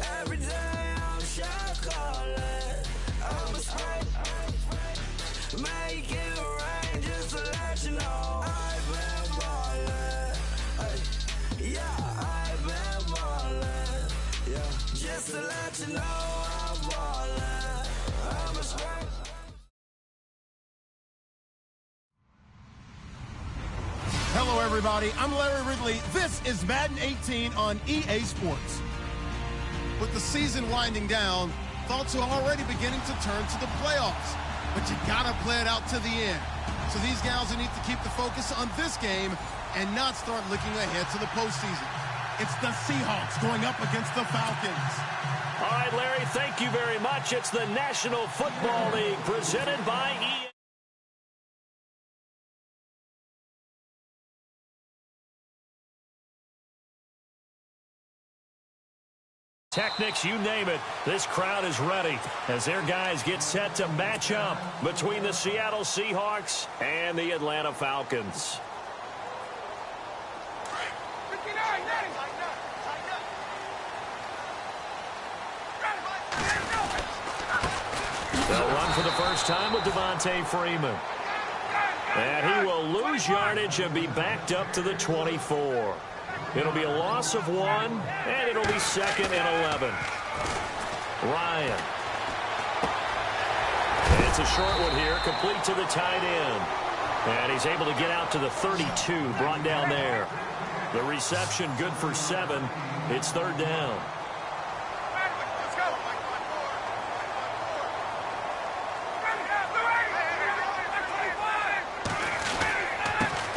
Every day I'm shot calling. I'm a spray. Make it rain just to let you know I've been ballin'. Yeah, I've been ballin'. Yeah, just to let you know I'm ballin'. I'm a spray. Hello, everybody. I'm Larry Ridley. This is Madden 18 on EA Sports. With the season winding down, thoughts are already beginning to turn to the playoffs. But you gotta play it out to the end. So these guys need to keep the focus on this game and not start looking ahead to the postseason. It's the Seahawks going up against the Falcons. All right, Larry, thank you very much. It's the National Football League presented by EA. Technics, you name it, this crowd is ready as their guys get set to match up between the Seattle Seahawks and the Atlanta Falcons. They'll run for the first time with Devontae Freeman. And he will lose yardage and be backed up to the 24. It'll be a loss of 1, and it'll be 2nd and 11. Ryan. And it's a short one here, complete to the tight end. And he's able to get out to the 32, brought down there. The reception good for 7. It's 3rd down.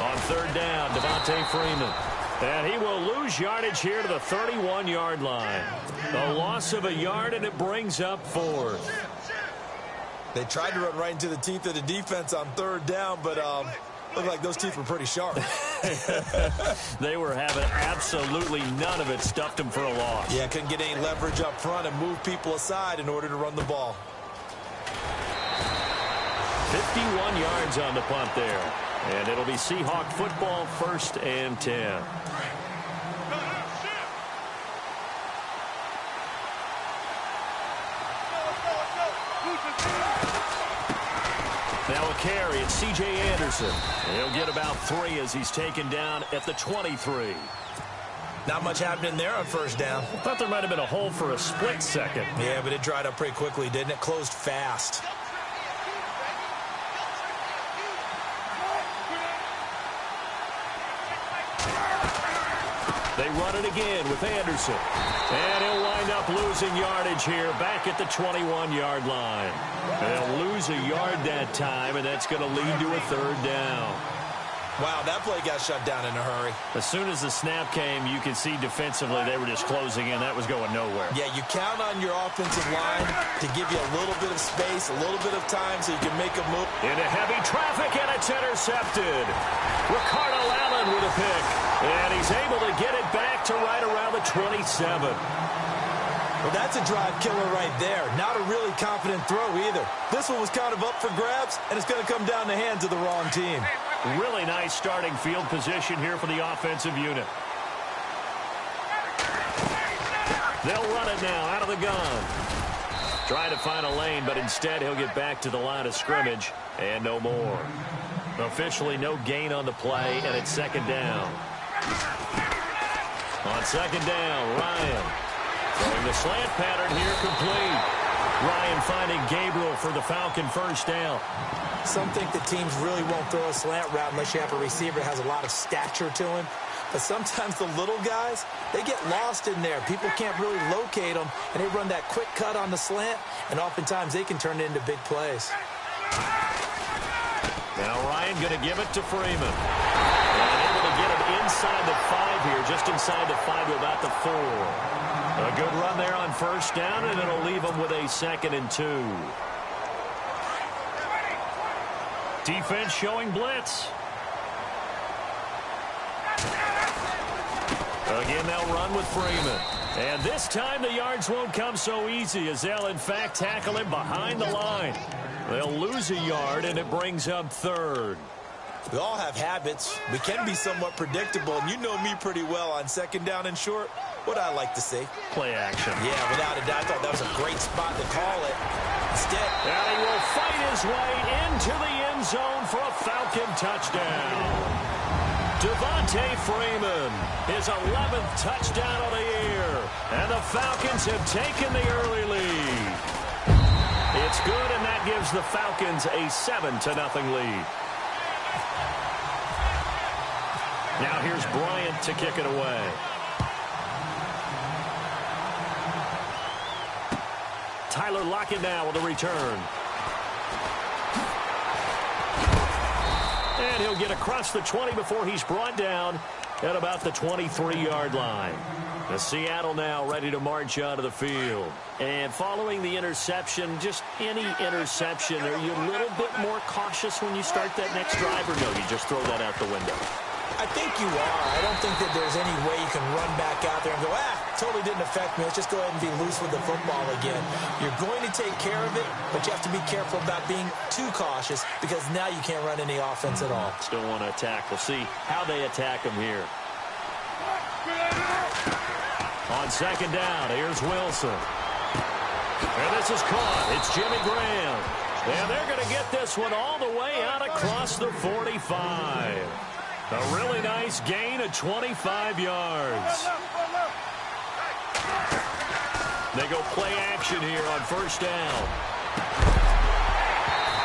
On 3rd down, Devontae Freeman. And he will lose yardage here to the 31-yard line. A loss of a yard, and it brings up 4th. They tried to run right into the teeth of the defense on 3rd down, but looked like those teeth were pretty sharp. They were having absolutely none of it, stuffed them for a loss. Yeah, couldn't get any leverage up front and move people aside in order to run the ball. 51 yards on the punt there. And it'll be Seahawk football, 1st and 10. Now a carry, it's C.J. Anderson. He'll get about 3 as he's taken down at the 23. Not much happening there on 1st down. I thought there might have been a hole for a split second. Yeah, but it dried up pretty quickly, didn't it? Closed fast. They run it again with Anderson. And he'll wind up losing yardage here back at the 21-yard line. They'll lose a yard that time, and that's going to lead to a 3rd down. Wow, that play got shut down in a hurry. As soon as the snap came, you could see defensively they were just closing in. That was going nowhere. Yeah, you count on your offensive line to give you a little bit of space, a little bit of time so you can make a move. Into heavy traffic, and it's intercepted. Ricardo Allen with a pick. And he's able to get it back to right around the 27. Well, that's a drive killer right there. Not a really confident throw either. This one was kind of up for grabs, and it's going to come down the hands of the wrong team. Really nice starting field position here for the offensive unit. They'll run it now out of the gun. Trying to find a lane, but instead he'll get back to the line of scrimmage, and no more. Officially no gain on the play, and it's 2nd down. On 2nd down, Ryan. Throwing the slant pattern here complete. Ryan finding Gabriel for the Falcon 1st down. Some think that teams really won't throw a slant route unless you have a receiver that has a lot of stature to him. But sometimes the little guys, they get lost in there. People can't really locate them, and they run that quick cut on the slant, and oftentimes they can turn it into big plays. Now Ryan going to give it to Freeman. And able to get it inside the 5 here, just inside the 5 to about the 4. A good run there on 1st down, and it'll leave them with a 2nd and 2. Defense showing blitz. Again, they'll run with Freeman. And this time the yards won't come so easy as they'll, in fact, tackle him behind the line. They'll lose a yard, and it brings up 3rd. We all have habits. We can be somewhat predictable, and you know me pretty well on 2nd down and short. what I like to see. Play action. Yeah, without a doubt. I thought that was a great spot to call it. Instead, and he will fight his way into the end zone for a Falcon touchdown. Devontae Freeman, his 11th touchdown of the year. And the Falcons have taken the early lead. It's good, and that gives the Falcons a 7-0 lead. Now here's Bryant to kick it away. Tyler Lockett now with a return. And he'll get across the 20 before he's brought down at about the 23-yard line. The Seattle now ready to march onto the field. And following the interception, just any interception, are you a little bit more cautious when you start that next drive, or no, you just throw that out the window? I think you are. I don't think that there's any way you can run back out there and go, totally didn't affect me. Let's just go ahead and be loose with the football again. You're going to take care of it, but you have to be careful about being too cautious because now you can't run any offense at all. Still want to attack. We'll see how they attack him here. On second down, here's Wilson. And this is caught. It's Jimmy Graham. And they're going to get this one all the way out across the 45. A really nice gain of 25 yards. They go play action here on first down.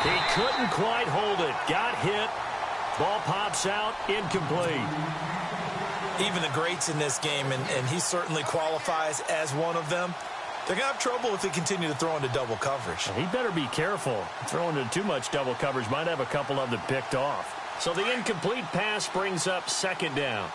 He couldn't quite hold it. Got hit. Ball pops out. Incomplete. Even the greats in this game, and he certainly qualifies as one of them, they're going to have trouble if they continue to throw into double coverage. He better be careful. Throwing into too much double coverage might have a couple of them picked off. So the incomplete pass brings up second down.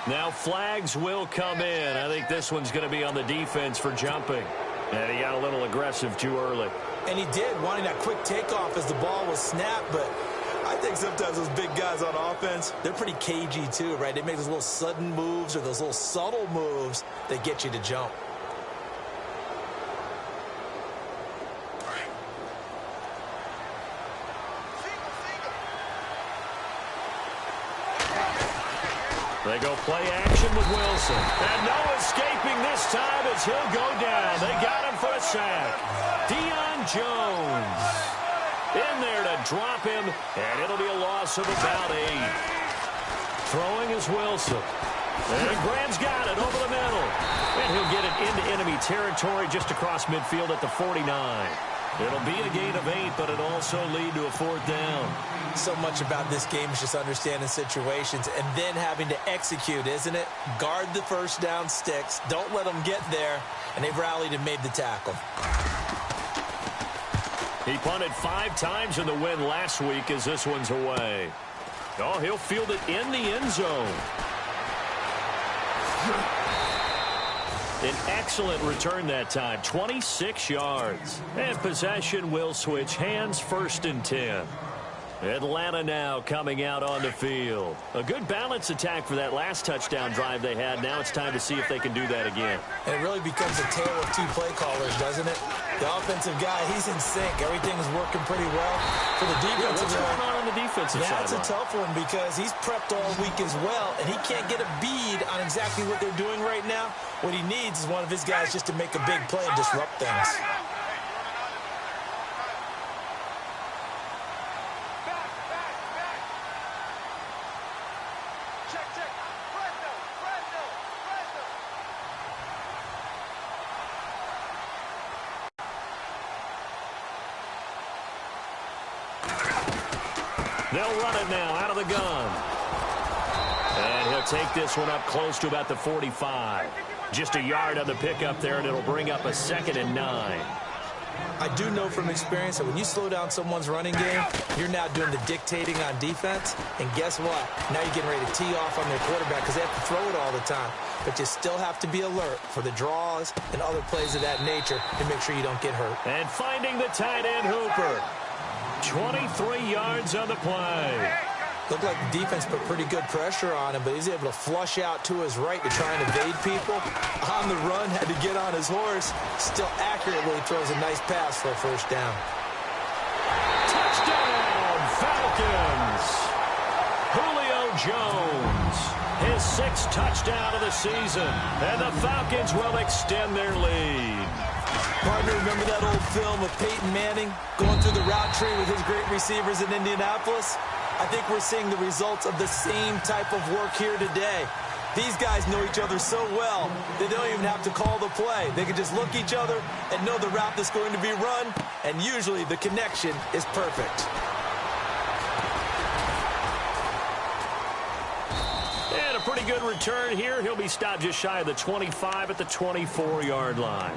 Now flags will come in. I think this one's going to be on the defense for jumping. And he got a little aggressive too early. And he did, wanting that quick takeoff as the ball was snapped, but I think sometimes those big guys on offense, they're pretty cagey too, right? They make those little sudden moves or those little subtle moves that get you to jump. They go play action with Wilson. And no escaping this time as he'll go down. They got him for a sack. Deion Jones in there to drop him, and it'll be a loss of about 8. Throwing is Wilson. And Graham's got it over the middle. And he'll get it into enemy territory just across midfield at the 49. It'll be a gain of 8, but it'll also lead to a 4th down. So much about this game is just understanding situations and then having to execute, isn't it? Guard the first down sticks. Don't let them get there. And they've rallied and made the tackle. He punted 5 times in the win last week as this one's away. Oh, he'll field it in the end zone. An excellent return that time, 26 yards. And possession will switch hands, 1st and 10. Atlanta now coming out on the field. A good balance attack for that last touchdown drive they had. Now it's time to see if they can do that again. And it really becomes a tale of 2 play callers, doesn't it? The offensive guy, he's in sync. Everything's working pretty well. For the defensive what's going on the defensive side? That's a tough one because he's prepped all week as well, and he can't get a bead on exactly what they're doing right now. What he needs is one of his guys just to make a big play and disrupt things. They'll run it now out of the gun. And he'll take this one up close to about the 45. Just a yard on the pickup there, and it'll bring up a 2nd and 9. I do know from experience that when you slow down someone's running game, you're now doing the dictating on defense. And guess what? Now you're getting ready to tee off on their quarterback because they have to throw it all the time. But you still have to be alert for the draws and other plays of that nature to make sure you don't get hurt. And finding the tight end Hooper. 23 yards on the play. Looked like the defense put pretty good pressure on him, but he's able to flush out to his right to try and evade people. On the run, had to get on his horse. Still accurately throws a nice pass for a 1st down. Jones. His 6th touchdown of the season. And the Falcons will extend their lead. Partner, remember that old film of Peyton Manning going through the route tree with his great receivers in Indianapolis? I think we're seeing the results of the same type of work here today. These guys know each other so well that they don't even have to call the play. They can just look each other and know the route that's going to be run, and usually the connection is perfect. And a pretty good return here. He'll be stopped just shy of the 25 at the 24-yard line.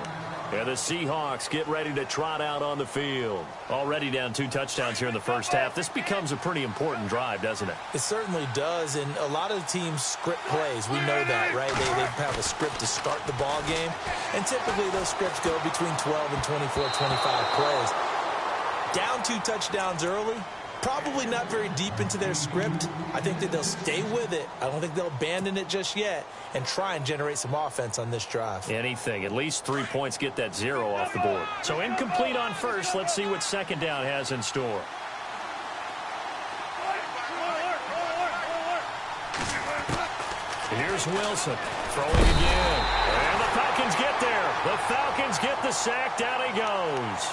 And the Seahawks get ready to trot out on the field. Already down 2 touchdowns here in the first half. This becomes a pretty important drive, doesn't it? It certainly does, and a lot of the teams script plays. We know that, right? They have a script to start the ball game, and typically those scripts go between 12 and 24, 25 plays. Down 2 touchdowns early, probably not very deep into their script. I think that they'll stay with it. I don't think they'll abandon it just yet and try and generate some offense on this drive. Anything. At least 3 points, get that 0 off the board. So incomplete on first. Let's see what second down has in store. Here's Wilson throwing again. And the Falcons get there. The Falcons get the sack. Down he goes.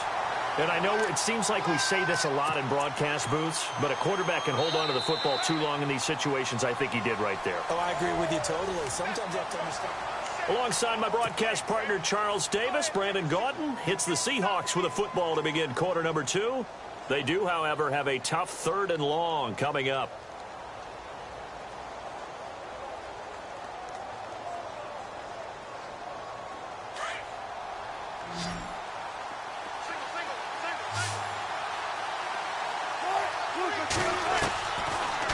And I know it seems like we say this a lot in broadcast booths, but a quarterback can hold on to the football too long in these situations. I think he did right there. Oh, I agree with you totally. Sometimes you have to understand. Alongside my broadcast partner, Charles Davis, Brandon Gaudin hits the Seahawks with a football to begin quarter number 2. They do, however, have a tough 3rd and long coming up.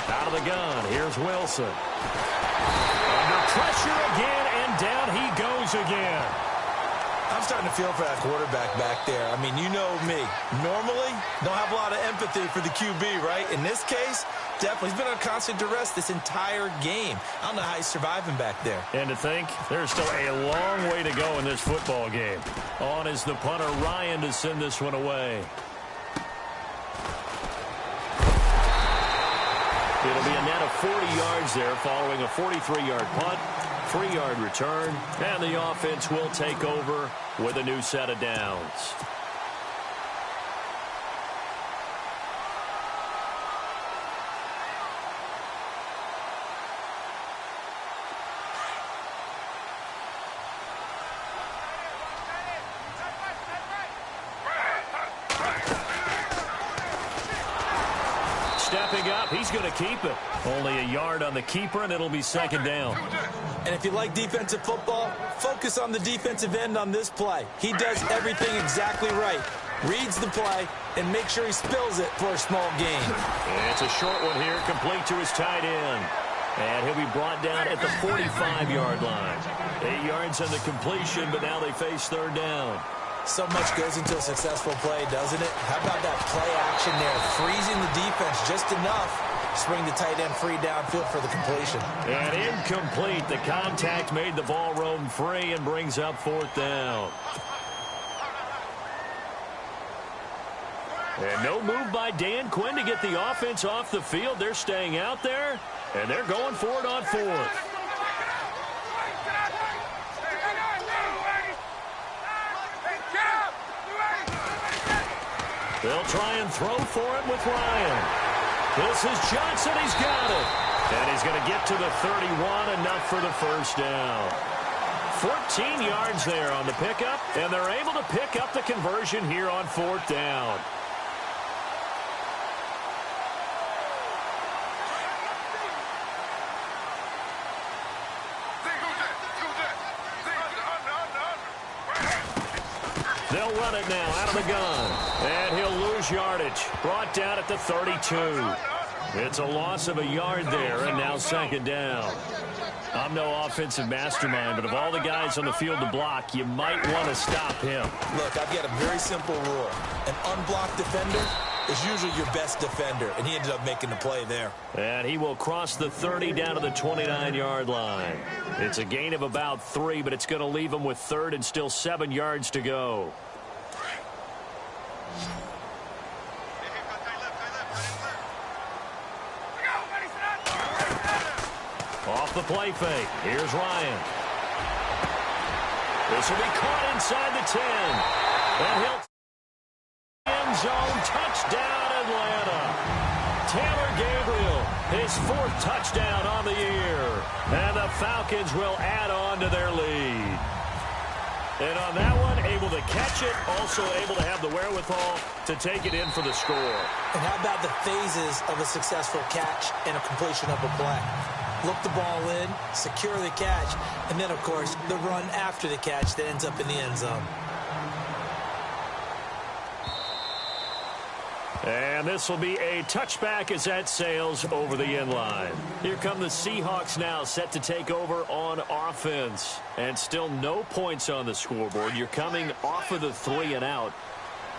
Out of the gun, here's Wilson. Under pressure again, and down he goes again. I'm starting to feel for that quarterback back there. I mean, you know me. Normally, don't have a lot of empathy for the QB, right? In this case, definitely. He's been on constant duress this entire game. I don't know how he's surviving back there. And to think, there's still a long way to go in this football game. On is the punter, Ryan, to send this one away. It'll be a net of 40 yards there following a 43-yard punt, 3-yard return, and the offense will take over with a new set of downs. Stepping up, he's going to keep it. Only a yard on the keeper, and it'll be second down. And if you like defensive football, focus on the defensive end on this play. He does everything exactly right. Reads the play and make sure he spills it for a small gain. And it's a short one here, complete to his tight end. And he'll be brought down at the 45-yard line. 8 yards on the completion, but now they face 3rd down. So much goes into a successful play, doesn't it? How about that play action there? Freezing the defense just enough to swing the tight end free downfield for the completion. And incomplete. The contact made the ball roam free and brings up 4th down. And no move by Dan Quinn to get the offense off the field. They're staying out there, and they're going for it on 4th. They'll try and throw for it with Ryan. This is Johnson. He's got it. And he's going to get to the 31, enough for the first down. 14 yards there on the pickup, and they're able to pick up the conversion here on 4th down. They'll run it now out of the gun. And he'll lose yardage. Brought down at the 32. It's a loss of a yard there, and now second down. I'm no offensive mastermind, but of all the guys on the field to block, you might want to stop him. Look, I've got a very simple rule. An unblocked defender is usually your best defender, and he ended up making the play there. And he will cross the 30 down to the 29-yard line. It's a gain of about 3, but it's going to leave him with 3rd and still 7 yards to go. Off the play fake. Here's Ryan. This will be caught inside the 10. And he'll end zone. Touchdown, Atlanta. Taylor Gabriel, his 4th touchdown on the year. And the Falcons will add on to their lead. And on that one, able to catch it, also able to have the wherewithal to take it in for the score. And how about the phases of a successful catch and a completion of a play? Look the ball in, secure the catch, and then, of course, the run after the catch that ends up in the end zone. And this will be a touchback as that sails over the end line. Here come the Seahawks now, set to take over on offense. And still no points on the scoreboard. You're coming off of the 3 and out.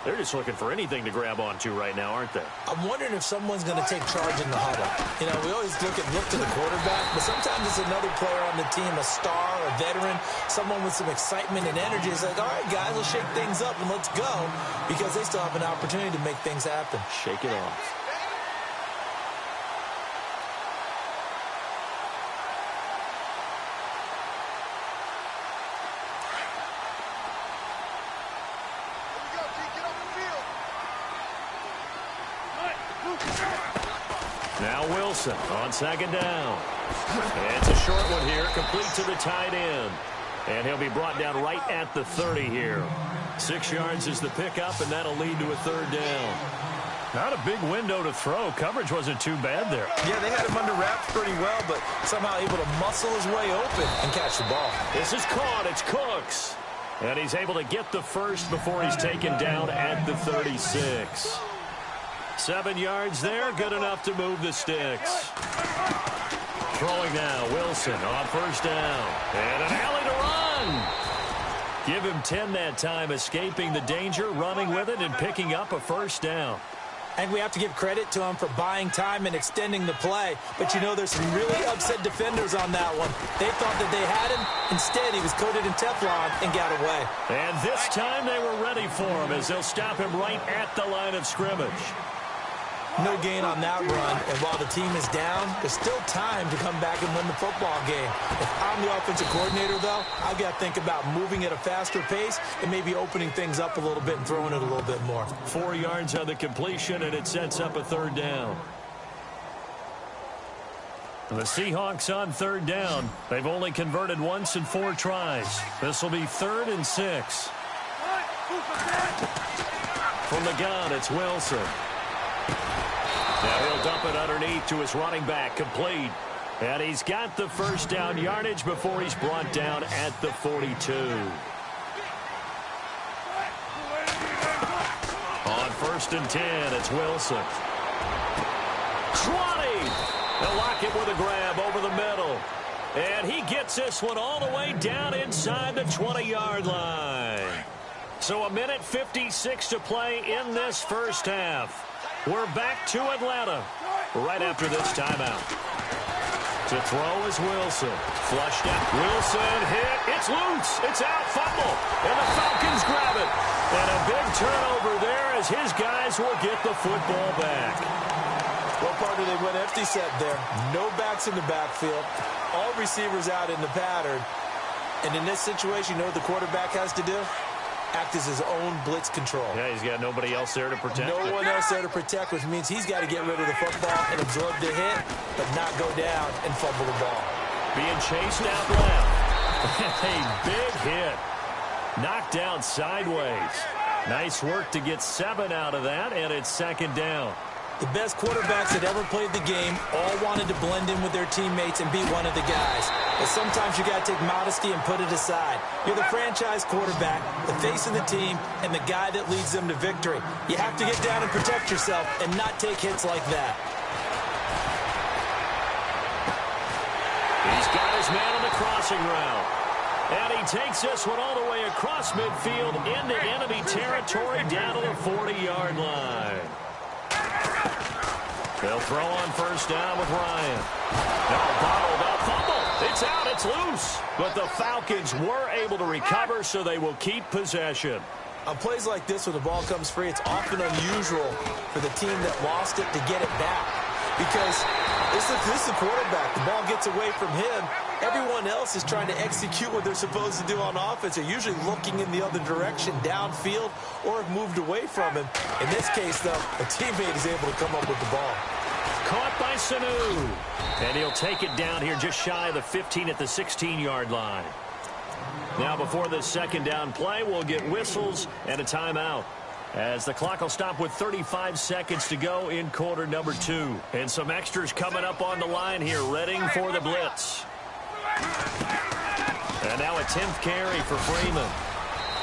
They're just looking for anything to grab onto right now, aren't they? I'm wondering if someone's going to take charge in the huddle. You know, we always look to the quarterback, but sometimes it's another player on the team, a star, a veteran, someone with some excitement and energy. It's like, all right, guys, let's shake things up and let's go, because they still have an opportunity to make things happen. Shake it off. Now Wilson on 2nd down. It's a short one here, complete to the tight end. And he'll be brought down right at the 30 here. 6 yards is the pickup, and that'll lead to a 3rd down. Not a big window to throw. Coverage wasn't too bad there. Yeah, they had him under wraps pretty well, but somehow able to muscle his way open and catch the ball. This is caught. It's Cooks. And he's able to get the first before he's taken down at the 36. 7 yards there, good enough to move the sticks. Throwing now, Wilson on 1st down. And an alley to run. Give him 10 that time, escaping the danger, running with it, and picking up a 1st down. And we have to give credit to him for buying time and extending the play. But, you know, there's some really upset defenders on that one. They thought that they had him. Instead, he was coated in Teflon and got away. And this time they were ready for him as they'll stop him right at the line of scrimmage. No gain on that run, and while the team is down, there's still time to come back and win the football game. If I'm the offensive coordinator, though, I've got to think about moving at a faster pace and maybe opening things up a little bit and throwing it a little bit more. 4 yards on the completion, and it sets up a 3rd down. The Seahawks on 3rd down. They've only converted once in 4 tries. This will be 3rd and 6. From the gun, it's Wilson. Now he'll dump it underneath to his running back, complete. And he's got the 1st down yardage before he's brought down at the 42. On 1st and 10, it's Wilson. 20! They'll lock it with a grab over the middle. And he gets this one all the way down inside the 20-yard line. So 1:56 to play in this 1st half. We're back to Atlanta right after this timeout. To throw is Wilson. Flushed out. Wilson hit. It's loose. It's out. Fumble. And the Falcons grab it. And a big turnover there as his guys will get the football back. Well, partner, they went empty set there. No backs in the backfield. All receivers out in the pattern. And in this situation, you know what the quarterback has to do? Act as his own blitz control. Yeah, he's got nobody else there to protect. No one else there to protect, which means he's got to get rid of the football and absorb the hit, but not go down and fumble the ball. Being chased out left. A big hit. Knocked down sideways. Nice work to get 7 out of that, and it's 2nd down. The best quarterbacks that ever played the game all wanted to blend in with their teammates and be one of the guys. But sometimes you got to take modesty and put it aside. You're the franchise quarterback, the face of the team, and the guy that leads them to victory. You have to get down and protect yourself and not take hits like that. He's got his man on the crossing route. And he takes this one all the way across midfield into enemy territory down to the 40-yard line. They'll throw on 1st down with Ryan. Now bottled up, fumble. It's out, it's loose. But the Falcons were able to recover, so they will keep possession. On plays like this, when the ball comes free, it's often unusual for the team that lost it to get it back. because this is the quarterback. The ball gets away from him. Everyone else is trying to execute what they're supposed to do on offense. They're usually looking in the other direction, downfield, or have moved away from him. In this case, though, a teammate is able to come up with the ball. Caught by Sanu. And he'll take it down here just shy of the 15 at the 16-yard line. Now, before this second down play, we'll get whistles and a timeout, as the clock will stop with 35 seconds to go in quarter number 2. And some extras coming up on the line here, readying for the blitz. And now a 10th carry for Freeman.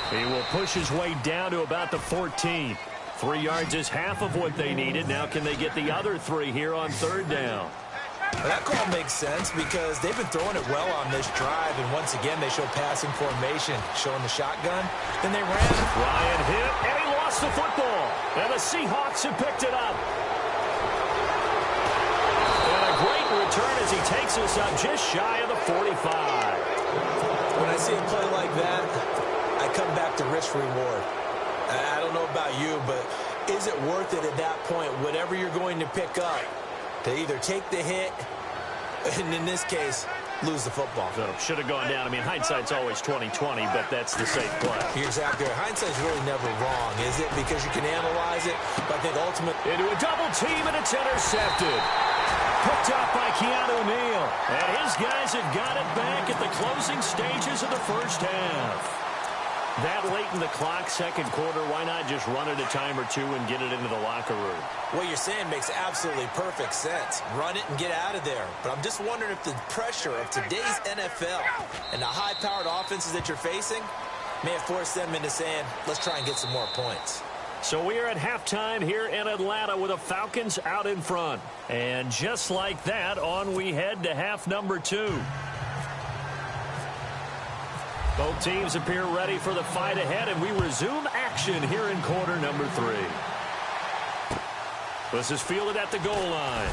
He will push his way down to about the 14. 3 yards is half of what they needed. Now can they get the other 3 here on third down? That call makes sense because they've been throwing it well on this drive, and once again they show passing formation, showing the shotgun. Then they ran. Ryan hit, and he lost the football. And the Seahawks have picked it up. And a great return as he takes us up just shy of the 45. When I see a play like that, I come back to risk-reward. I don't know about you, but is it worth it at that point, whatever you're going to pick up, to either take the hit, and in this case, lose the football? So should have gone down. I mean, hindsight's always 20/20, but that's the safe play. You're exactly right. Hindsight's really never wrong, is it? Because you can analyze it, but I think ultimately... Into a double team, and it's intercepted. Picked up by Keanu Neal. And his guys have got it back at the closing stages of the first half. That late in the clock, second quarter, why not just run it a time or two and get it into the locker room? What you're saying makes absolutely perfect sense. Run it and get out of there. But I'm just wondering if the pressure of today's NFL and the high-powered offenses that you're facing may have forced them into saying, let's try and get some more points. So we are at halftime here in Atlanta with the Falcons out in front. And just like that, on we head to half number 2. Both teams appear ready for the fight ahead, and we resume action here in quarter number 3. This is fielded at the goal line.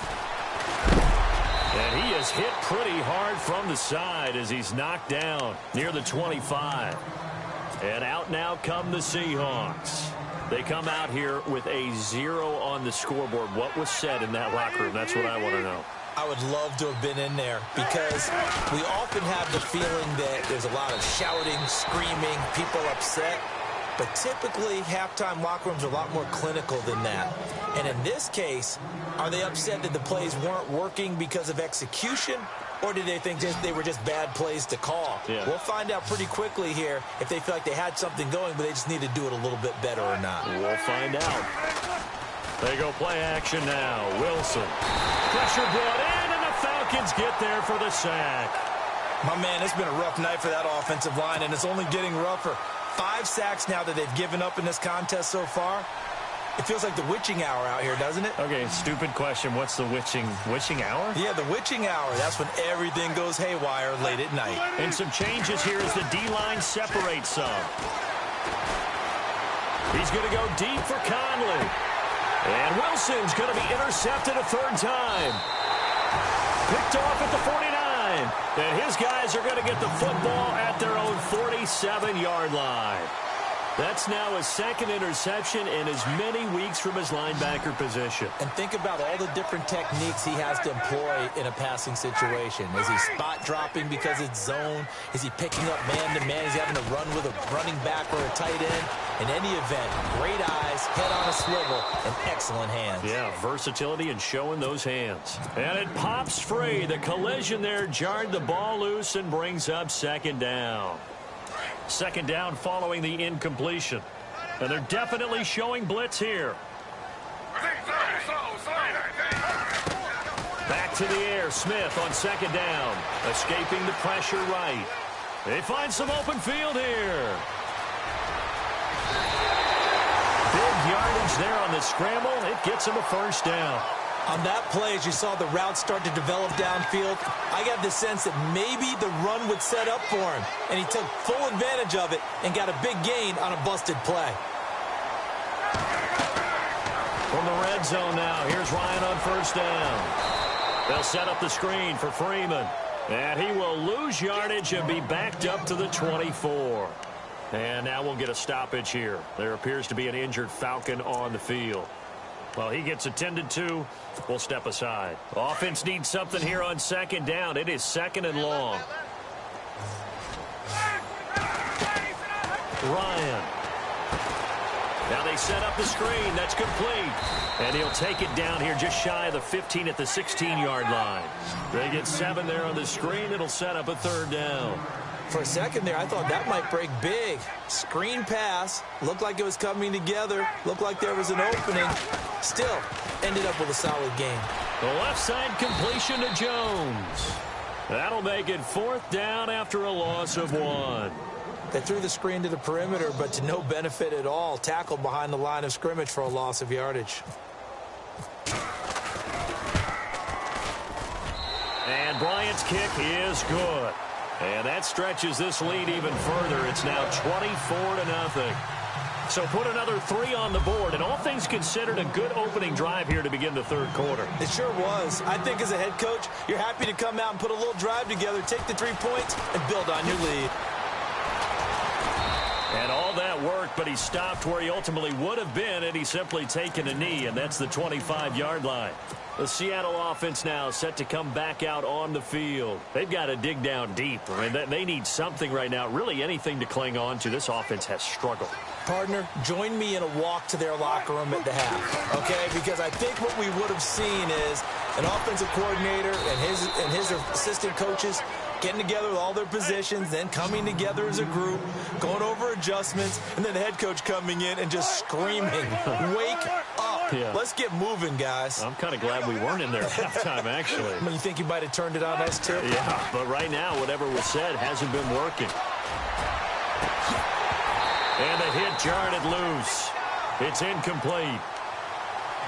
And he is hit pretty hard from the side as he's knocked down near the 25. And out now come the Seahawks. They come out here with a 0 on the scoreboard. What was said in that locker room? That's what I want to know. I would love to have been in there because we often have the feeling that there's a lot of shouting, screaming, people upset. But typically, halftime locker rooms are a lot more clinical than that. And in this case, are they upset that the plays weren't working because of execution? Or do they think they were just bad plays to call? Yeah. We'll find out pretty quickly here if they feel like they had something going, but they just need to do it a little bit better or not. We'll find out. They go play action now. Wilson. Pressure brought in, and the Falcons get there for the sack. My man, it's been a rough night for that offensive line, and it's only getting rougher. 5 sacks now that they've given up in this contest so far. It feels like the witching hour out here, doesn't it? Okay, stupid question. What's the witching hour? Yeah, the witching hour. That's when everything goes haywire late at night. And some changes here as the D-line separates some. He's going to go deep for Conley. And Wilson's going to be intercepted a third time. Picked off at the 49. And his guys are going to get the football at their own 47-yard line. That's now his second interception in as many weeks from his linebacker position. And think about all the different techniques he has to employ in a passing situation. Is he spot dropping because it's zone? Is he picking up man-to-man? Is he having to run with a running back or a tight end? In any event, great eyes, head on a swivel, and excellent hands. Yeah, versatility and showing those hands. And it pops free. The collision there jarred the ball loose and brings up second down. Second down following the incompletion. And they're definitely showing blitz here. Back to the air. Smith on second down. Escaping the pressure right. They find some open field here. Big yardage there on the scramble. It gets him a first down. On that play, as you saw the route start to develop downfield, I got the sense that maybe the run would set up for him. And he took full advantage of it and got a big gain on a busted play. From the red zone now, here's Ryan on first down. They'll set up the screen for Freeman. And he will lose yardage and be backed up to the 24. And now we'll get a stoppage here. There appears to be an injured Falcon on the field. Well, he gets attended to. We'll step aside. Offense needs something here on second down. It is second and long. Ryan. Now they set up the screen. That's complete. And he'll take it down here just shy of the 15 at the 16-yard line. They get 7 there on the screen. It'll set up a third down. For a second there, I thought that might break big. Screen pass. Looked like it was coming together. Looked like there was an opening. Still, ended up with a solid game. The left side completion to Jones. That'll make it fourth down after a loss of 1. They threw the screen to the perimeter, but to no benefit at all. Tackled behind the line of scrimmage for a loss of yardage. And Bryant's kick is good. And that stretches this lead even further. It's now 24-0. So put another 3 on the board, and all things considered, a good opening drive here to begin the third quarter. It sure was. I think as a head coach, you're happy to come out and put a little drive together, take the 3 points, and build on your lead. And all that worked, but he stopped where he ultimately would have been had he simply taken a knee, and that's the 25-yard line. The Seattle offense now set to come back out on the field. They've got to dig down deep. I mean, they need something right now, really anything to cling on to. This offense has struggled. Partner, join me in a walk to their locker room at the half, okay? Because I think what we would have seen is an offensive coordinator and his assistant coaches getting together with all their positions, then coming together as a group, going over adjustments, and then the head coach coming in and just screaming, wake up. Yeah. Let's get moving, guys. I'm kind of glad we weren't in there at halftime, actually. I mean, you think you might have turned it on us, too? Yeah, but right now, whatever was said hasn't been working. And the hit jarred it loose. It's incomplete.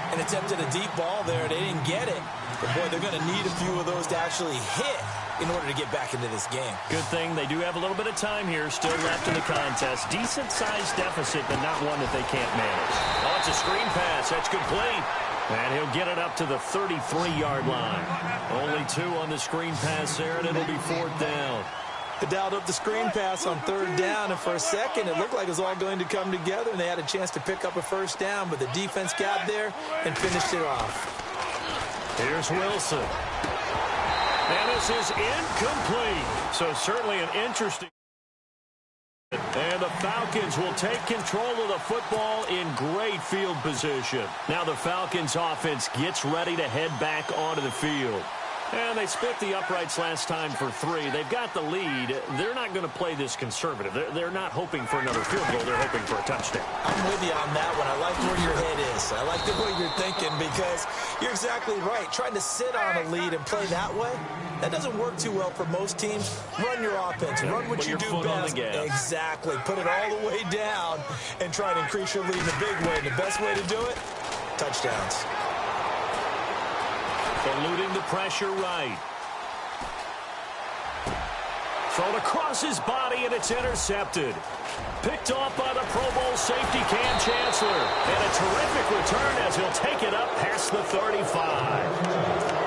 And attempted a deep ball there. They didn't get it. But, boy, they're going to need a few of those to actually hit in order to get back into this game. Good thing they do have a little bit of time here still left in the contest. Decent-sized deficit, but not one that they can't manage. Oh, it's a screen pass. That's complete. And he'll get it up to the 33-yard line. Only 2 on the screen pass there, and it'll be fourth down. They dialed up the screen pass on third down, and for a second, it looked like it was all going to come together, and they had a chance to pick up a first down, but the defense got there and finished it off. Here's Wilson. And this is incomplete. So certainly an interesting. And the Falcons will take control of the football in great field position. Now the Falcons offense gets ready to head back onto the field. And they split the uprights last time for 3. They've got the lead. They're not going to play this conservative. They're not hoping for another field goal. They're hoping for a touchdown. I'm with you on that one. I like where your head is. I like the way you're thinking because you're exactly right. Trying to sit on a lead and play that way, that doesn't work too well for most teams. Run your offense. Run what you do best. Exactly. Put it all the way down and try to increase your lead in a big way. And the best way to do it, touchdowns. Eluding the pressure right. Thrown across his body, and it's intercepted. Picked off by the Pro Bowl safety Cam Chancellor. And a terrific return as he'll take it up past the 35.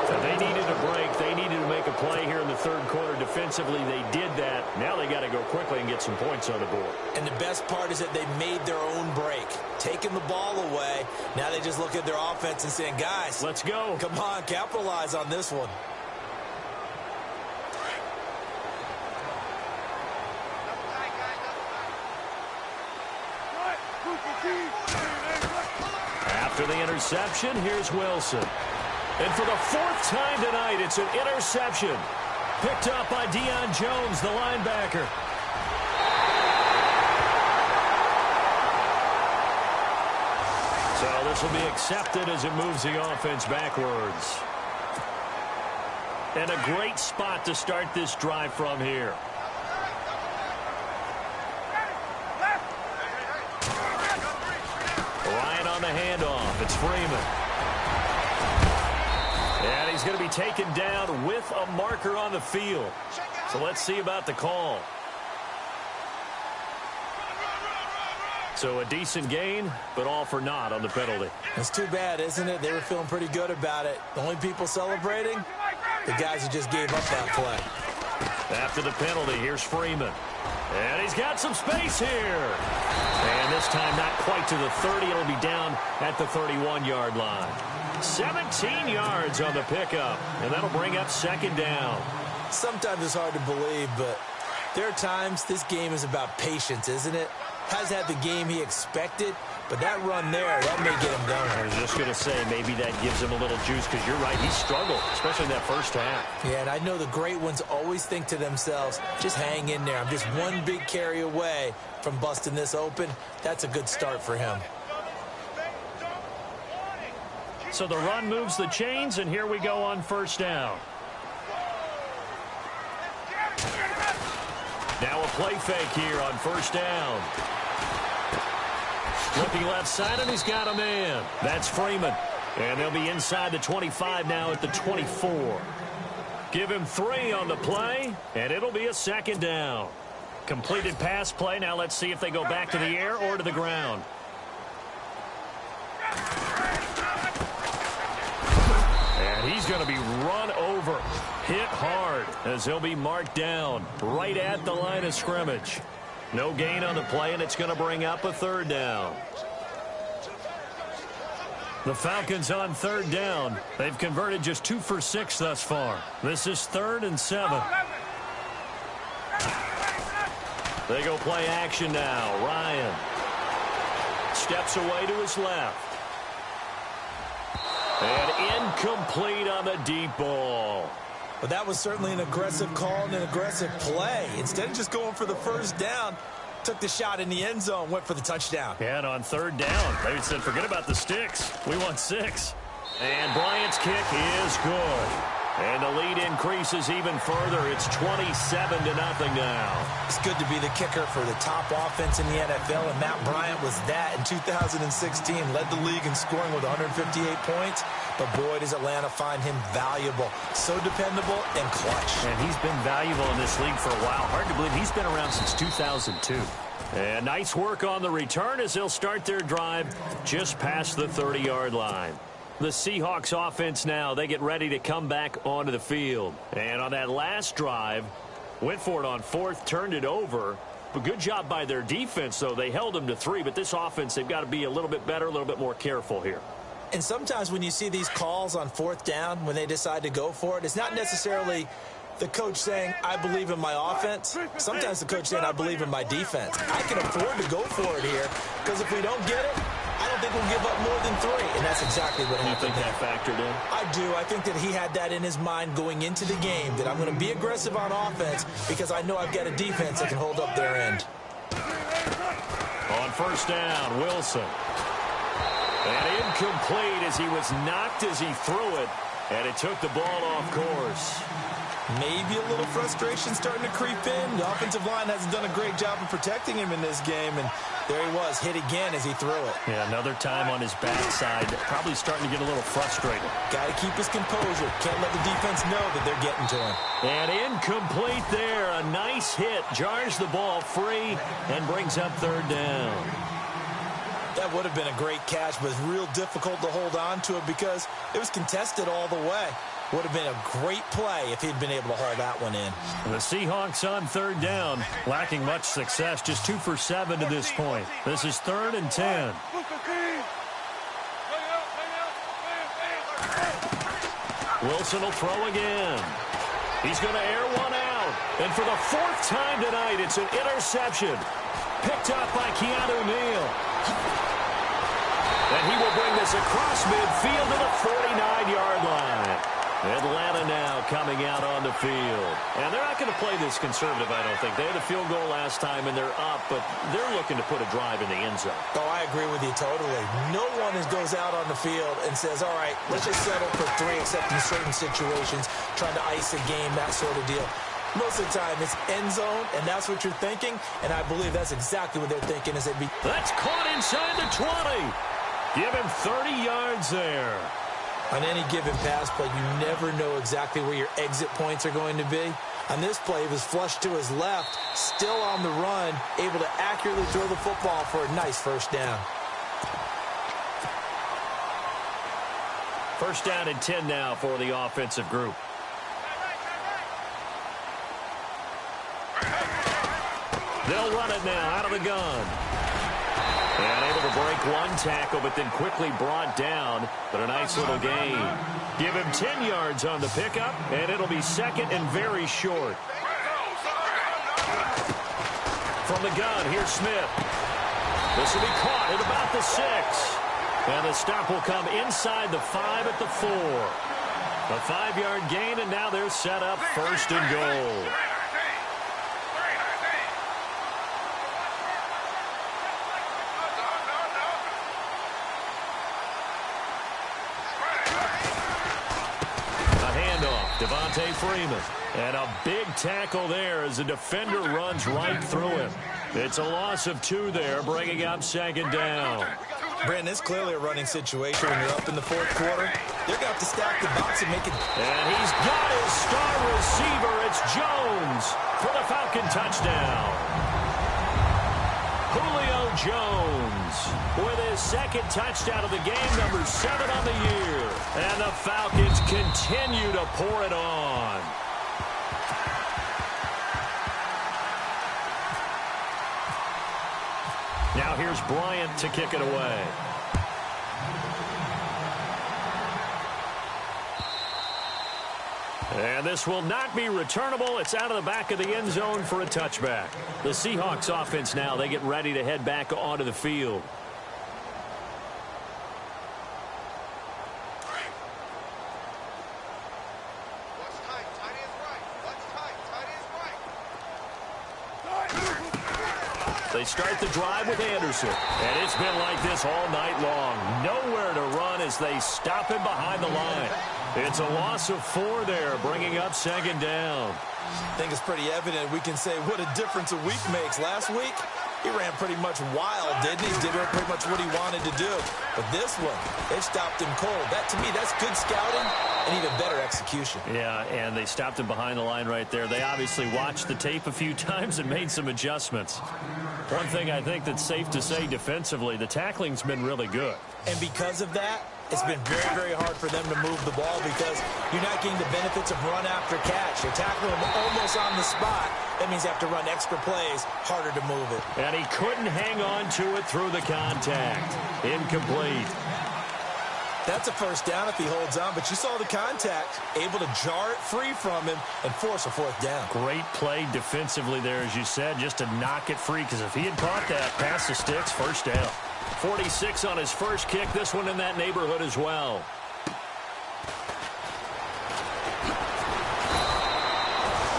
So they needed a break. They needed to make a play here in the third quarter. Defensively, they did that. Now they got to go quickly and get some points on the board. And the best part is that they made their own break. Taking the ball away. Now they just look at their offense and saying, guys, let's go. Come on, capitalize on this one. After the interception, here's Wilson. And for the 4th time tonight, it's an interception. Picked up by Deion Jones, the linebacker. So this will be accepted as it moves the offense backwards. And a great spot to start this drive from here. Ryan on the handoff. It's Freeman. And he's going to be taken down with a marker on the field. So let's see about the call. So a decent gain, but all for naught on the penalty. It's too bad, isn't it? They were feeling pretty good about it. The only people celebrating, the guys who just gave up that play. After the penalty, here's Freeman. And he's got some space here. And this time not quite to the 30. It'll be down at the 31-yard line. 17 yards on the pickup. And that'll bring up second down. Sometimes it's hard to believe, but there are times this game is about patience, isn't it? Has had the game he expected, but that run there, that may get him done. I was just going to say, maybe that gives him a little juice, because you're right, he struggled, especially in that first half. Yeah, and I know the great ones always think to themselves, just hang in there. I'm just one big carry away from busting this open. That's a good start for him. So the run moves the chains, and here we go on first down. Now a play fake here on first down. Looking left side, and he's got a man. That's Freeman. And they'll be inside the 25 now at the 24. Give him 3 on the play, and it'll be a second down. Completed pass play. Now let's see if they go back to the air or to the ground. And he's going to be run over, hit hard, as he'll be marked down right at the line of scrimmage. No gain on the play, and it's going to bring up a third down. The Falcons on third down. They've converted just 2 for 6 thus far. This is 3rd and 7. They go play action now. Ryan steps away to his left. And incomplete on the deep ball. But that was certainly an aggressive call and an aggressive play. Instead of just going for the first down, took the shot in the end zone, went for the touchdown. Yeah, and on third down, they said, forget about the sticks. We want 6. And Bryant's kick is good. And the lead increases even further. It's 27-0 now. It's good to be the kicker for the top offense in the NFL, and Matt Bryant was that in 2016. Led the league in scoring with 158 points, but boy, does Atlanta find him valuable. So dependable and clutch. And he's been valuable in this league for a while. Hard to believe he's been around since 2002. And nice work on the return as they'll start their drive just past the 30-yard line. The Seahawks offense now, they get ready to come back onto the field. And on that last drive, went for it on 4th, turned it over. But good job by their defense, though. They held them to 3, but this offense, they've got to be a little bit better, a little bit more careful here. And sometimes when you see these calls on 4th down, when they decide to go for it, it's not necessarily the coach saying, I believe in my offense. Sometimes the coach saying, I believe in my defense. I can afford to go for it here, because if we don't get it, I don't think we'll give up more than 3, and that's exactly what happened. You think that factored in? I do. I think that he had that in his mind going into the game, that I'm going to be aggressive on offense because I know I've got a defense that can hold up their end. On first down, Wilson. And incomplete as he was knocked as he threw it, and it took the ball off course. Maybe a little frustration starting to creep in. The offensive line hasn't done a great job of protecting him in this game, and there he was, hit again as he threw it. Yeah, another time on his backside, probably starting to get a little frustrated. Got to keep his composure. Can't let the defense know that they're getting to him. And incomplete there. A nice hit. Jars the ball free and brings up third down. That would have been a great catch, but it's real difficult to hold on to it because it was contested all the way. Would have been a great play if he'd been able to haul that one in. The Seahawks on third down, lacking much success, just 2 for 7 to this point. This is 3rd and 10. Wilson will throw again. He's going to air one out. And for the 4th time tonight, it's an interception. Picked up by Keanu Neal. And he will bring this across midfield to the 49-yard line. Atlanta now coming out on the field. And they're not going to play this conservative, I don't think. They had a field goal last time, and they're up, but they're looking to put a drive in the end zone. Oh, I agree with you totally. No one goes out on the field and says, all right, let's just settle for 3, except in certain situations, trying to ice a game, that sort of deal. Most of the time, it's end zone, and that's what you're thinking, and I believe that's exactly what they're thinking. That's caught inside the 20. Give him 30 yards there. On any given pass play, you never know exactly where your exit points are going to be. On this play, he was flushed to his left, still on the run, able to accurately throw the football for a nice first down. First down and 10 now for the offensive group. They'll run it now out of the gun. And able to break one tackle, but then quickly brought down. But a nice little gain. Give him 10 yards on the pickup, and it'll be second and very short. From the gun, here's Smith. This will be caught at about the 6. And the stop will come inside the 5 at the 4. A 5-yard gain, and now they're set up first and goal. Devontae Freeman. And a big tackle there as the defender runs right through him. It's a loss of 2 there, bringing up second down. Brandon, it's clearly a running situation when you're up in the fourth quarter. They're going to have to stack the box and make it. And he's got his star receiver. It's Jones for the Falcon touchdown. Julio Jones with his second touchdown of the game, number 7 on the year. And the Falcons continue to pour it on. Now here's Bryant to kick it away. And this will not be returnable. It's out of the back of the end zone for a touchback. The Seahawks offense now, they get ready to head back onto the field. They start the drive with Anderson. And it's been like this all night long. Nowhere to run as they stop him behind the line. It's a loss of 4 there, bringing up second down. I think it's pretty evident we can say what a difference a week makes. Last week, he ran pretty much wild, didn't he? Did pretty much what he wanted to do. But this one, they stopped him cold. That, to me, that's good scouting and even better execution. Yeah, and they stopped him behind the line right there. They obviously watched the tape a few times and made some adjustments. One thing I think that's safe to say defensively, the tackling's been really good. And because of that, it's been very, very hard for them to move the ball because you're not getting the benefits of run after catch. You're tackling them almost on the spot. That means you have to run extra plays, harder to move it. And he couldn't hang on to it through the contact. Incomplete. That's a first down if he holds on, but you saw the contact, able to jar it free from him and force a fourth down. Great play defensively there, as you said, just to knock it free, because if he had caught that, pass the sticks, first down. 46 on his first kick, this one in that neighborhood as well.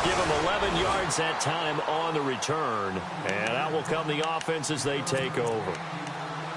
Give him 11 yards that time on the return, and out will come the offense as they take over.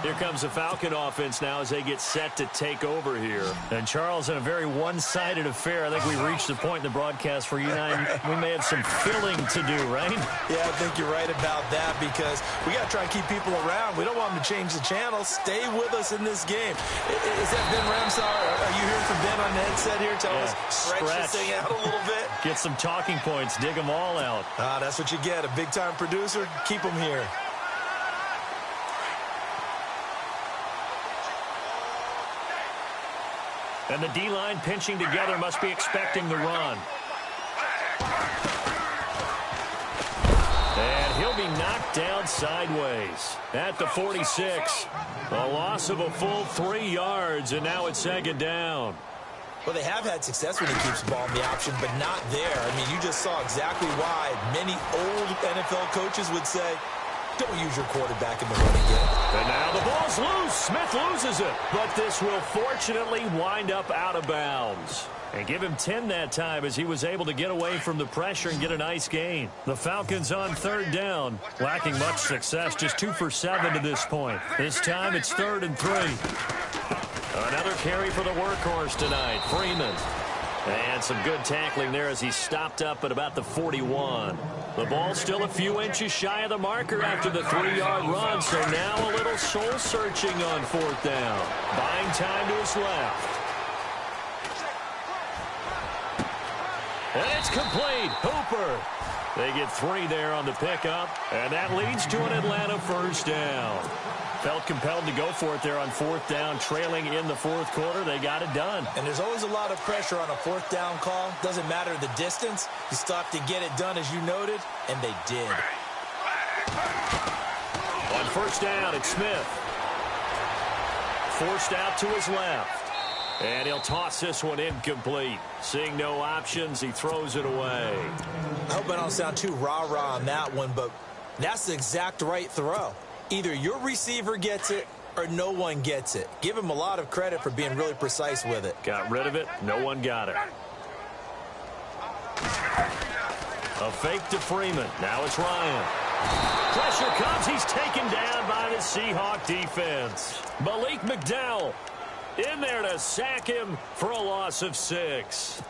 Here comes the Falcon offense now as they get set to take over here. And, Charles, in a very one-sided affair, I think we reached the point in the broadcast where you and I, we may have some filling to do, right? Yeah, I think you're right about that because we got to try and keep people around. We don't want them to change the channel. Stay with us in this game. Is that Ben Ramsar? Are you hearing from Ben on the headset here? Tell us, stretch this thing out a little bit. Get some talking points. Dig them all out. That's what you get. A big-time producer. Keep them here. And the D-line pinching together, must be expecting the run. And he'll be knocked down sideways at the 46. A loss of a full 3 yards, and now it's second down. Well, they have had success when he keeps the ball in the option, but not there. I mean, you just saw exactly why many old NFL coaches would say, don't use your quarterback in the running game. And now the ball's loose. Smith loses it. But this will fortunately wind up out of bounds. And give him 10 that time as he was able to get away from the pressure and get a nice gain. The Falcons on third down, lacking much success, just 2 for 7 to this point. This time it's 3rd and 3. Another carry for the workhorse tonight, Freeman. And some good tackling there as he stopped up at about the 41. The ball still a few inches shy of the marker after the 3-yard run, so now a little soul-searching on 4th down. Buying time to his left. And it's complete. Hooper. They get 3 there on the pickup, and that leads to an Atlanta first down. Felt compelled to go for it there on 4th down, trailing in the 4th quarter. They got it done. And there's always a lot of pressure on a 4th down call. Doesn't matter the distance. You still have to get it done, as you noted, and they did. On first down, it's Smith. Forced out to his left. And he'll toss this one incomplete. Seeing no options, he throws it away. I hope I don't sound too rah-rah on that one, but that's the exact right throw. Either your receiver gets it or no one gets it. Give him a lot of credit for being really precise with it. Got rid of it. No one got it. A fake to Freeman. Now it's Ryan. Pressure comes. He's taken down by the Seahawk defense. Malik McDowell in there to sack him for a loss of 6.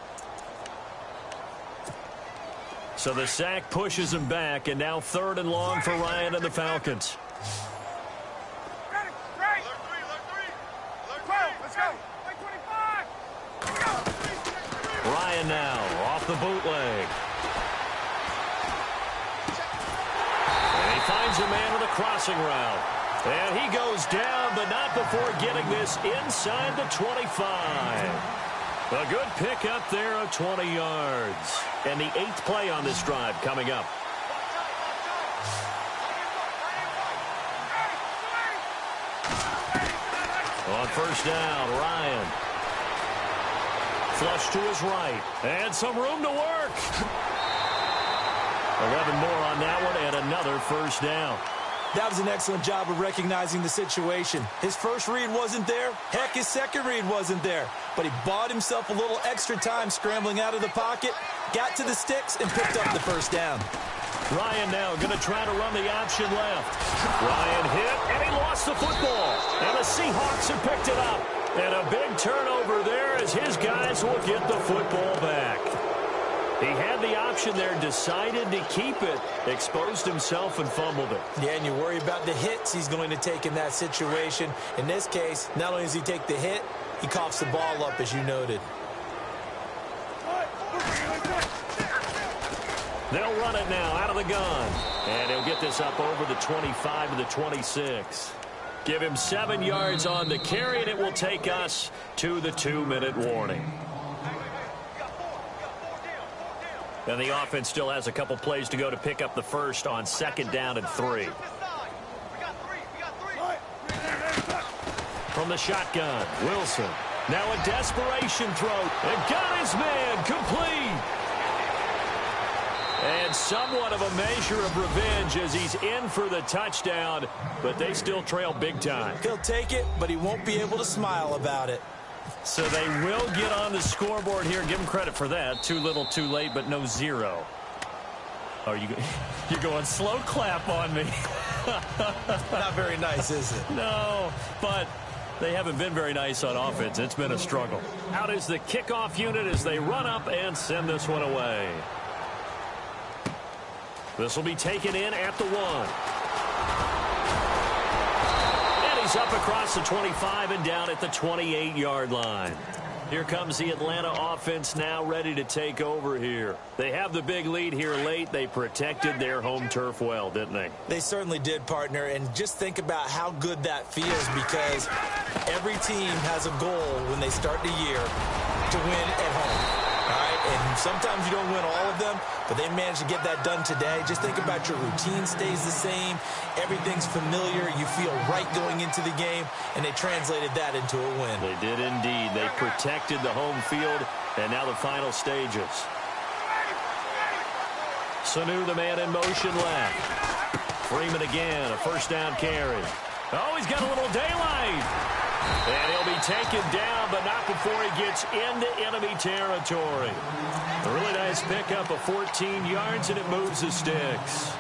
So the sack pushes him back, and now 3rd and long for Ryan and the Falcons. Ryan now off the bootleg. And he finds a man with a crossing route. And he goes down, but not before getting this inside the 25. A good pick up there of 20 yards. And the 8th play on this drive coming up. On first down, Ryan. Flush to his right. And some room to work. 11 more on that one and another first down. That was an excellent job of recognizing the situation. His first read wasn't there. Heck, his second read wasn't there. But he bought himself a little extra time scrambling out of the pocket, got to the sticks, and picked up the first down. Ryan now going to try to run the option left. Ryan hit, and he lost the football. And the Seahawks have picked it up. And a big turnover there as his guys will get the football back. He had the option there, decided to keep it, exposed himself and fumbled it. Yeah, and you worry about the hits he's going to take in that situation. In this case, not only does he take the hit, he coughs the ball up, as you noted. They'll run it now out of the gun. And he'll get this up over the 25 to the 26. Give him 7 yards on the carry, and it will take us to the 2-minute warning. And the offense still has a couple plays to go to pick up the first on 2nd down and 3. From the shotgun, Wilson. Now a desperation throw. And got his man complete. And somewhat of a measure of revenge as he's in for the touchdown. But they still trail big time. He'll take it, but he won't be able to smile about it. So they will get on the scoreboard here. Give them credit for that. Too little, too late, but no 0. Oh, you're going slow clap on me. Not very nice, is it? No, but they haven't been very nice on offense. It's been a struggle. Out is the kickoff unit as they run up and send this one away. This will be taken in at the 1. He's up across the 25 and down at the 28-yard line. Here comes the Atlanta offense now ready to take over here. They have the big lead here late. They protected their home turf well, didn't they? They certainly did, partner. And just think about how good that feels, because every team has a goal when they start the year to win at home. All right, and sometimes you don't win all of them, but they managed to get that done today. Just think about your routine stays the same. Everything's familiar. You feel right going into the game, and they translated that into a win. They did indeed. They protected the home field, and now the final stages. Sanu, the man in motion left. Freeman again, a first down carry. Oh, he's got a little daylight. And he'll be taken down, but not before he gets into enemy territory. A really nice pickup of 14 yards, and it moves the sticks.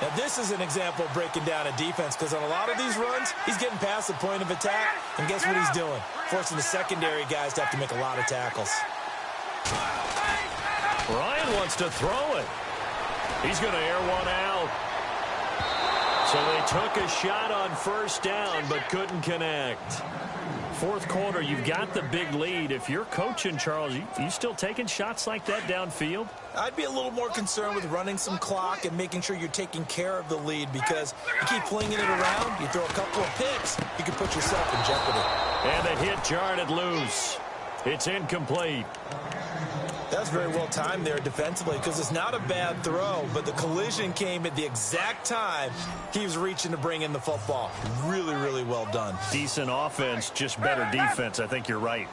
Now, this is an example of breaking down a defense, because on a lot of these runs, he's getting past the point of attack, and guess what he's doing? Forcing the secondary guys to have to make a lot of tackles. Ryan wants to throw it. He's going to air one out. So they took a shot on first down, but couldn't connect. 4th quarter, you've got the big lead. If you're coaching, Charles, you still taking shots like that downfield? I'd be a little more concerned with running some clock and making sure you're taking care of the lead, because you keep flinging it around, you throw a couple of picks, you can put yourself in jeopardy. And the hit jarred it loose. It's incomplete. That's very well timed there defensively because it's not a bad throw, but the collision came at the exact time he was reaching to bring in the football. Really, really well done. Decent offense, just better defense. I think you're right.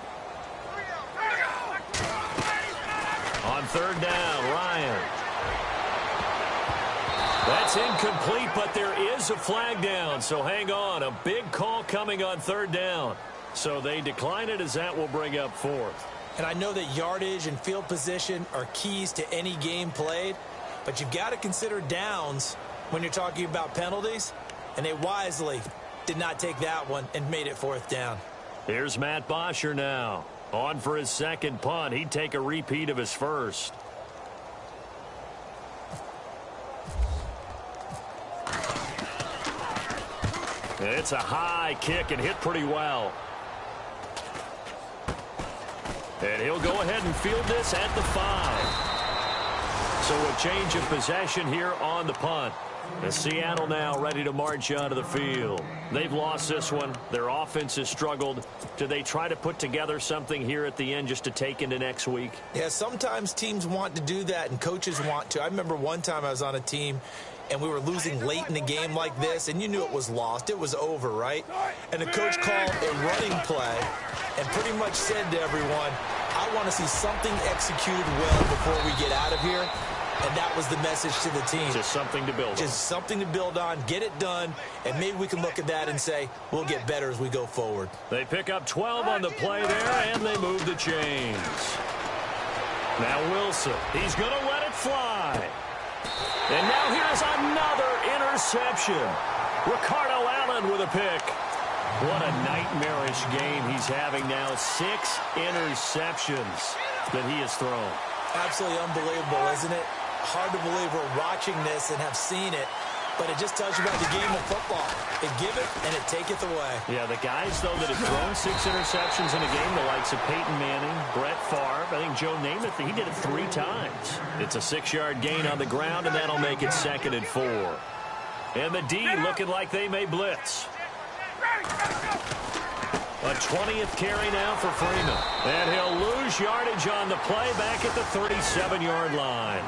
On third down, Ryan. That's incomplete, but there is a flag down, so hang on. A big call coming on third down. So they decline it as that will bring up fourth. And I know that yardage and field position are keys to any game played, but you've got to consider downs when you're talking about penalties, and they wisely did not take that one and made it fourth down. Here's Matt Bosher now. On for his second punt. He'd take a repeat of his first. It's a high kick and hit pretty well. And he'll go ahead and field this at the 5. So a change of possession here on the punt. And Seattle now ready to march onto the field. They've lost this one. Their offense has struggled. Do they try to put together something here at the end just to take into next week? Yeah, sometimes teams want to do that and coaches want to. I remember one time I was on a team and we were losing late in the game like this, and you knew it was lost. It was over, right? And the coach called a running play and pretty much said to everyone, I want to see something executed well before we get out of here. And that was the message to the team. Just something to build on. Just something to build on, get it done, and maybe we can look at that and say, we'll get better as we go forward. They pick up 12 on the play there, and they move the chains. Now Wilson, he's going to let it fly. And now here's another interception. Ricardo Allen with a pick. What a nightmarish game he's having now. 6 interceptions that he has thrown. Absolutely unbelievable, isn't it? Hard to believe we're watching this and have seen it, but it just tells you about the game of football. It giveth and it taketh away. Yeah, the guys, though, that have thrown 6 interceptions in a game, the likes of Peyton Manning, Brett Favre, I think Joe Namath, he did it 3 times. It's a 6-yard gain on the ground, and that'll make it 2nd and 4. And the D looking like they may blitz. A 20th carry now for Freeman. And he'll lose yardage on the play back at the 37-yard line.